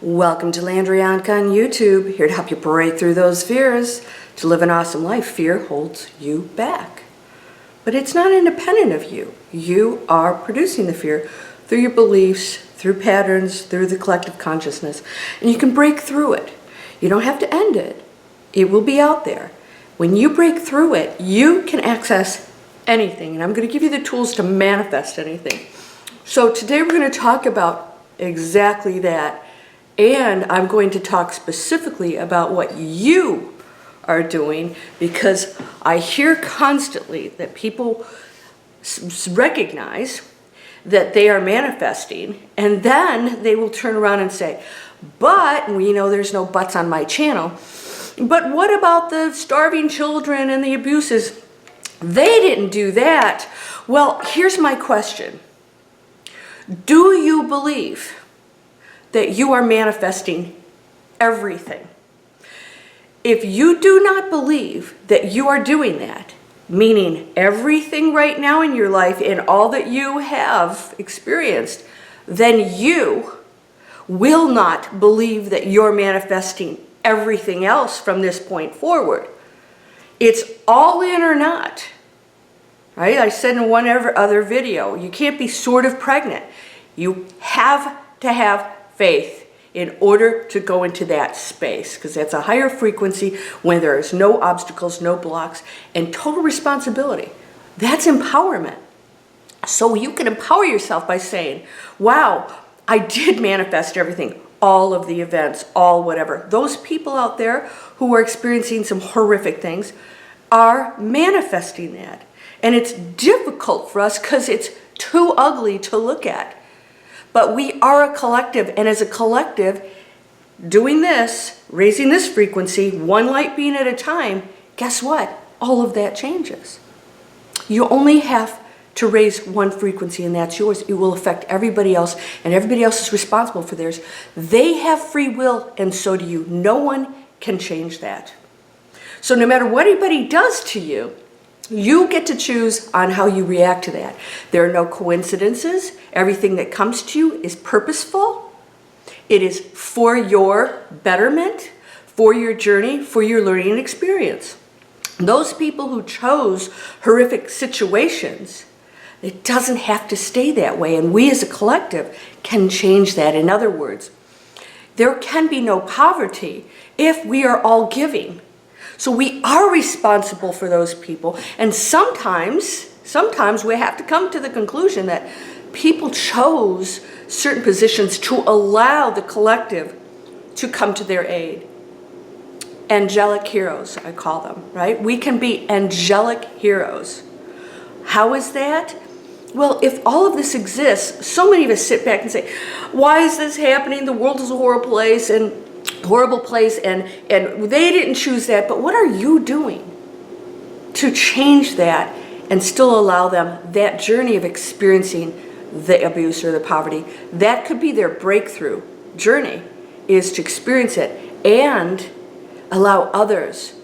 Welcome to Landria Onkka on YouTube, here to help you break through those fears. To live an awesome life, fear holds you back. But it's not independent of you. You are producing the fear through your beliefs, through patterns, through the collective consciousness. And you can break through it. You don't have to end it. It will be out there. When you break through it, you can access anything. And I'm going to give you the tools to manifest anything. So today we're going to talk about exactly that. And I'm going to talk specifically about what you are doing, because I hear constantly that people recognize that they are manifesting, and then they will turn around and say, but we know there's no buts on my channel, but what about the starving children and the abuses? They didn't do that. Well, here's my question. Do you believe that you are manifesting everything? If you do not believe that you are doing that, meaning everything right now in your life and all that you have experienced, then you will not believe that you're manifesting everything else from this point forward. It's all in or not, right? I said in one other video, you can't be sort of pregnant. You have to have faith in order to go into that space, because that's a higher frequency when there is no obstacles, no blocks, and total responsibility. That's empowerment. So you can empower yourself by saying, wow, I did manifest everything, all of the events, all whatever. Those people out there who are experiencing some horrific things are manifesting that. And it's difficult for us because it's too ugly to look at. But we are a collective, and as a collective, doing this, raising this frequency, one light being at a time, guess what? All of that changes. You only have to raise one frequency, and that's yours. It will affect everybody else, and everybody else is responsible for theirs. They have free will, and so do you. No one can change that. So no matter what anybody does to you, you get to choose on how you react to that. There are no coincidences. Everything that comes to you is purposeful. It is for your betterment, for your journey, for your learning and experience. Those people who chose horrific situations, it doesn't have to stay that way. And we as a collective can change that. In other words, there can be no poverty if we are all giving. So we are responsible for those people, and sometimes we have to come to the conclusion that people chose certain positions to allow the collective to come to their aid. Angelic heroes, I call them, right? We can be angelic heroes. How is that? Well, if all of this exists, so many of us sit back and say, why is this happening? The world is a horrible place, and they didn't choose that, but what are you doing to change that and still allow them that journey of experiencing the abuse or the poverty? That could be their breakthrough journey, is to experience it and allow others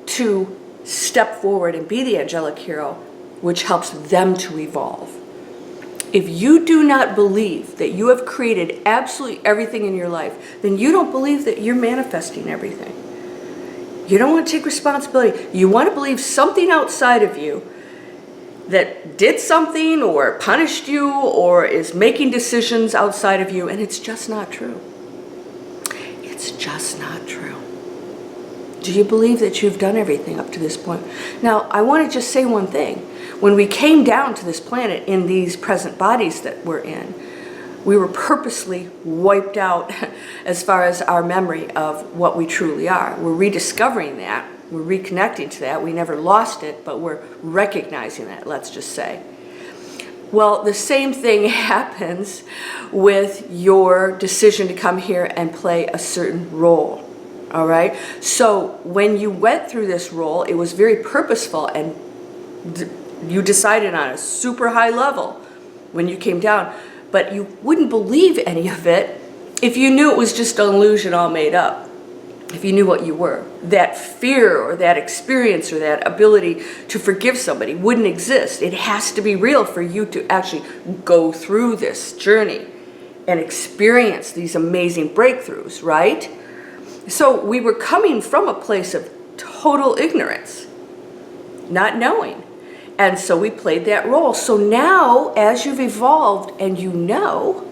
to step forward and be the angelic hero, which helps them to evolve. If you do not believe that you have created absolutely everything in your life, then you don't believe that you're manifesting everything. You don't want to take responsibility. You want to believe something outside of you that did something or punished you or is making decisions outside of you, and it's just not true. It's just not true. Do you believe that you've done everything up to this point? Now, I want to just say one thing. When we came down to this planet in these present bodies that we're in, we were purposely wiped out as far as our memory of what we truly are. We're rediscovering that. We're reconnecting to that. We never lost it, but we're recognizing that, let's just say. Well, the same thing happens with your decision to come here and play a certain role. All right? So when you went through this role, it was very purposeful, and you decided on a super high level when you came down, but you wouldn't believe any of it if you knew it was just an illusion all made up. If you knew what you were, that fear or that experience or that ability to forgive somebody wouldn't exist. It has to be real for you to actually go through this journey and experience these amazing breakthroughs, right? So we were coming from a place of total ignorance, not knowing. And so we played that role. So now, as you've evolved and you know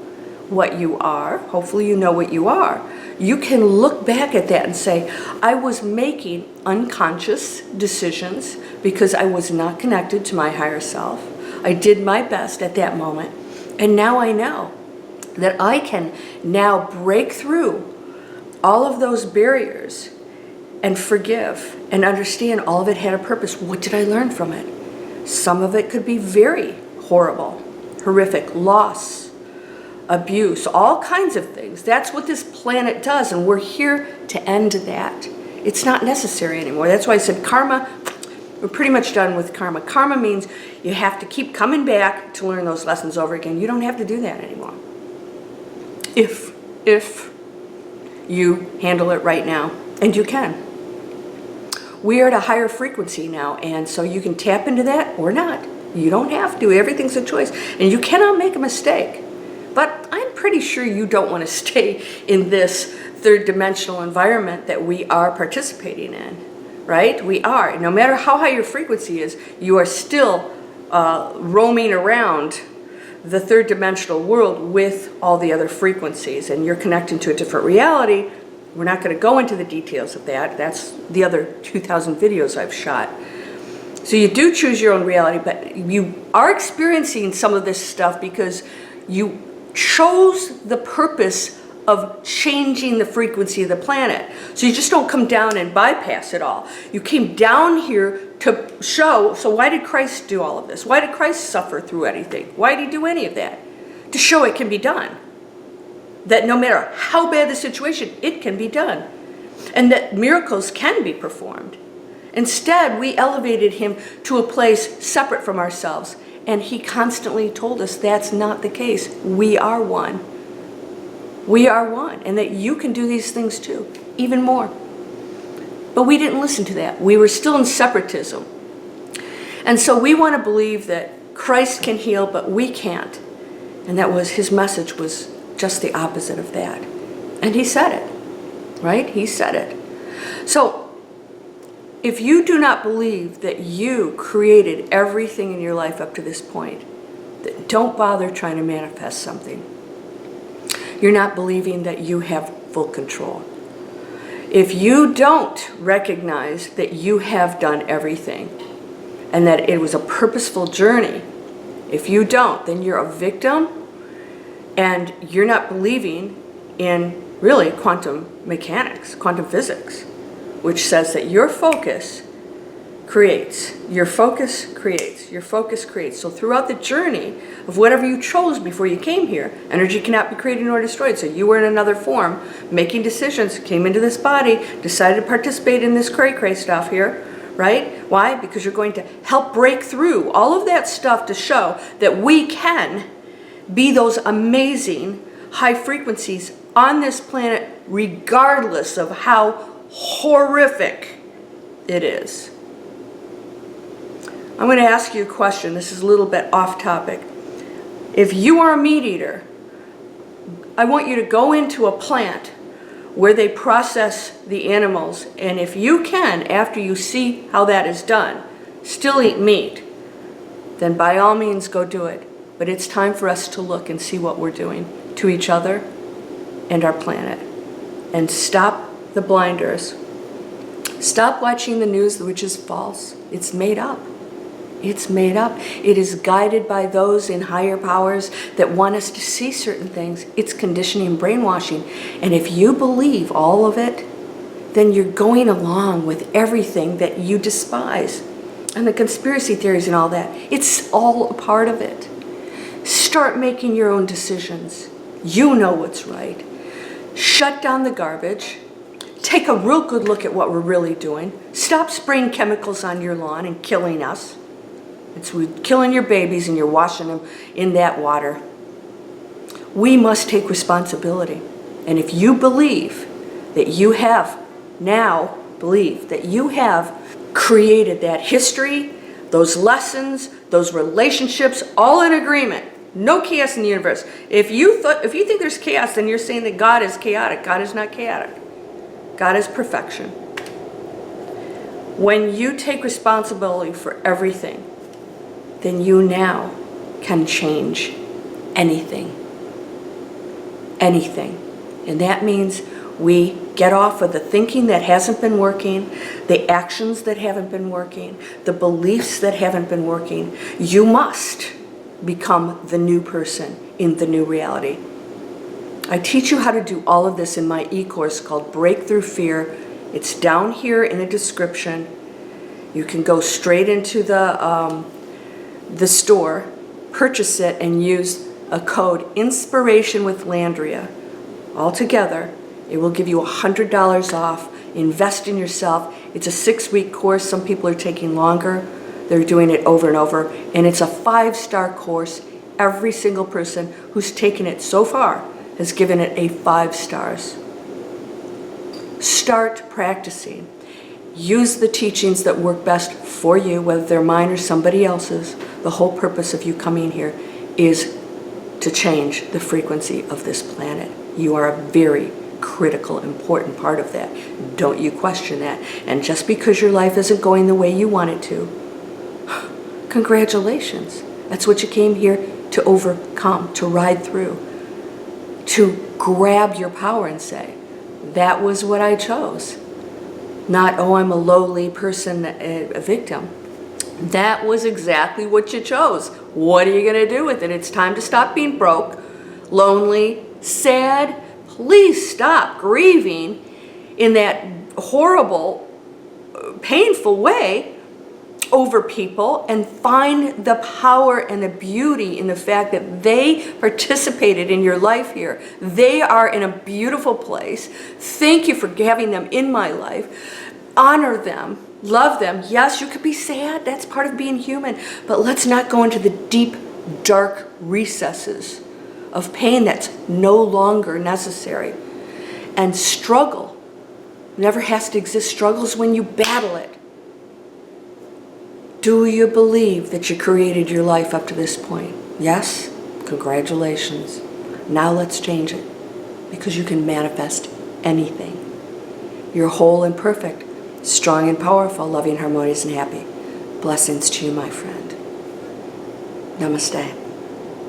what you are, hopefully you know what you are, you can look back at that and say, I was making unconscious decisions because I was not connected to my higher self. I did my best at that moment. And now I know that I can now break through all of those barriers and forgive and understand all of it had a purpose. What did I learn from it? Some of it could be very horrible, horrific, loss, abuse, all kinds of things. That's what this planet does, and we're here to end that. It's not necessary anymore. That's why I said karma, we're pretty much done with karma. Karma means you have to keep coming back to learn those lessons over again. You don't have to do that anymore. If you handle it right now, and you can. We are at a higher frequency now, and so you can tap into that or not. You don't have to. Everything's a choice, and you cannot make a mistake. But I'm pretty sure you don't want to stay in this third dimensional environment that we are participating in, right? We are. No matter how high your frequency is, you are still roaming around the third dimensional world with all the other frequencies, and you're connecting to a different reality. We're not going to go into the details of that. That's the other 2,000 videos I've shot. So you do choose your own reality, but you are experiencing some of this stuff because you chose the purpose of changing the frequency of the planet. So you just don't come down and bypass it all. You came down here to show, so why did Christ do all of this? Why did Christ suffer through anything? Why did he do any of that? To show it can be done. That no matter how bad the situation, it can be done. And that miracles can be performed. Instead, we elevated him to a place separate from ourselves. And he constantly told us that's not the case. We are one. We are one. And that you can do these things too, even more. But we didn't listen to that. We were still in separatism. And so we want to believe that Christ can heal, but we can't. And that was his message was just the opposite of that. And he said it, right? He said it. So if you do not believe that you created everything in your life up to this point, then don't bother trying to manifest something. You're not believing that you have full control. If you don't recognize that you have done everything and that it was a purposeful journey, if you don't, then you're a victim and you're not believing in really quantum mechanics, quantum physics, which says that your focus creates, your focus creates, your focus creates. So throughout the journey of whatever you chose before you came here, energy cannot be created nor destroyed. So you were in another form, making decisions, came into this body, decided to participate in this cray-cray stuff here, right? Why? Because you're going to help break through all of that stuff to show that we can be those amazing high frequencies on this planet regardless of how horrific it is. I'm going to ask you a question. This is a little bit off topic. If you are a meat eater, I want you to go into a plant where they process the animals, and if you can, after you see how that is done, still eat meat, then by all means go do it. But it's time for us to look and see what we're doing to each other and our planet. And stop the blinders. Stop watching the news, which is false. It's made up. It's made up. It is guided by those in higher powers that want us to see certain things. It's conditioning and brainwashing. And if you believe all of it, then you're going along with everything that you despise. And the conspiracy theories and all that. It's all a part of it. Start making your own decisions. You know what's right. Shut down the garbage. Take a real good look at what we're really doing. Stop spraying chemicals on your lawn and killing us. It's killing your babies and you're washing them in that water. We must take responsibility. And if you believe that you have now believed that you have created that history, those lessons, those relationships, all in agreement, No chaos in the universe. If you think there's chaos, then you're saying that God is chaotic. God is not chaotic. God is perfection. When you take responsibility for everything, then you now can change anything. Anything. And that means we get off of the thinking that hasn't been working, the actions that haven't been working, the beliefs that haven't been working. You must become the new person in the new reality. I teach you how to do all of this in my e-course called Breakthrough Fear. It's down here in the description. You can go straight into the store, purchase it, and use a code Inspiration with Landria. All together, it will give you $100 off. Invest in yourself. It's a 6-week course. Some people are taking longer. They're doing it over and over. And it's a 5-star course. Every single person who's taken it so far has given it a 5 stars. Start practicing. Use the teachings that work best for you, whether they're mine or somebody else's. The whole purpose of you coming here is to change the frequency of this planet. You are a very critical, important part of that. Don't you question that. And just because your life isn't going the way you want it to, congratulations. That's what you came here to overcome, to ride through, to grab your power and say, that was what I chose. Not, oh, I'm a lowly person, a victim. That was exactly what you chose. What are you going to do with it? It's time to stop being broke, lonely, sad. Please stop grieving in that horrible, painful way over people and find the power and the beauty in the fact that they participated in your life here. They are in a beautiful place. Thank you for having them in my life. Honor them. Love them. Yes, you could be sad. That's part of being human. But let's not go into the deep, dark recesses of pain that's no longer necessary. And struggle never has to exist. Struggle is when you battle it. Do you believe that you created your life up to this point? Yes? Congratulations. Now let's change it. Because you can manifest anything. You're whole and perfect. Strong and powerful, loving, harmonious, and happy. Blessings to you, my friend. Namaste.